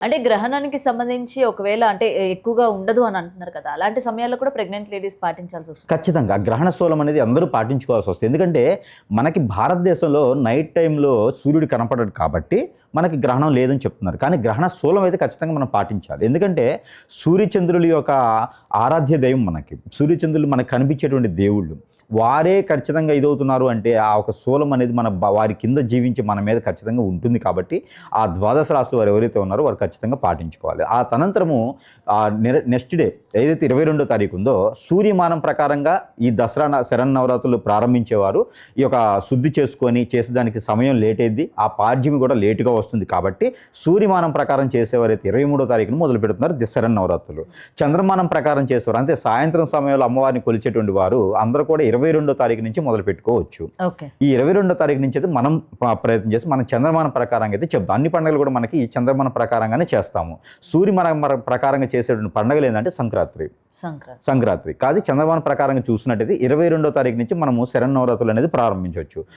అంటే గ్రహణానికి సంబంధించి ఒకవేళ అంటే ఎక్కువగా ఉండదు అని అంటున్నారు కదా! అలాంటి సమయాల్లో కూడా ప్రెగ్నెంట్ లేడీస్ పాటించాల్సొస్తుంది. ఖచ్చితంగా. గ్రహణ శూలం అనేది అందరూ పాటించుకోవాల్సొస్తుంది. ఎందుకంటే, మనకి భారతదేశంలో నైట్ టైమ్‌లో సూర్యుడు కనపడడు కాబట్టి, మనకి గ్రహణం లేదని చెప్తున్నారు. కానీ గ్రహణ శూలం అయితే ఖచ్చితంగా మనం పాటించాలి. ఎందుకంటే, సూర్యచంద్రుల యొక్క ఆరాధ్య దైవం మనకి. సూర్యచంద్రులు మనకు కనిపించేటువంటి దేవుళ్ళు. వారే ఖచ్చితంగా ఇదవుతున్నారు అంటే, ఆ ఒక శూలం అనేది మన వారి కింద జీవించి మన మీద ఖచ్చితంగా ఉంటుంది కాబట్టి, ఆ ద్వాదశ రాశులు వారు ఎవరైతే ఉన్నారో వారు ఖచ్చితంగా పాటించుకోవాలి. ఆ తనంతరము నెక్స్ట్ డే ఏదైతే 22వ తారీఖు ఉందో, సూర్యమానం ప్రకారంగా ఈ దసరా శరన్నవరాత్రులు ప్రారంభించేవారు ఈ యొక్క శుద్ధి చేసుకొని చేసేదానికి సమయం లేట్ అయింది. ఆ పాడ్యమి కూడా లేటుగా వస్తుంది కాబట్టి, సూర్యమానం ప్రకారం చేసేవారైతే 23వ తారీఖున మొదలు పెడుతున్నారు శరన్నవరాత్రులు. చంద్రమానం ప్రకారం చేసేవారు అంటే సాయంత్రం సమయంలో అమ్మవారిని కొలిచేటువంటి వారు అందరూ కూడా 22వ తారీఖు నుంచి మొదలు పెట్టుకోవచ్చు. ఈ 22వ తారీఖు నుంచి అయితే మనం ప్రయత్నం చేసి మనం చంద్రమానం ప్రకారంగా అయితే చెప్తాం. అన్ని పండుగలు కూడా మనకి ఈ చంద్రమానం ప్రకారంగానే చేస్తాము. సూర్యమానం ప్రకారంగా చేసేటువంటి పండుగలు ఏంటంటే సంక్రాంతి కాదు. చంద్రమానం ప్రకారంగా చూసినట్టయితే 22వ తారీఖు నుంచి మనము శరన్నవరాత్రులు అనేది ప్రారంభించవచ్చు.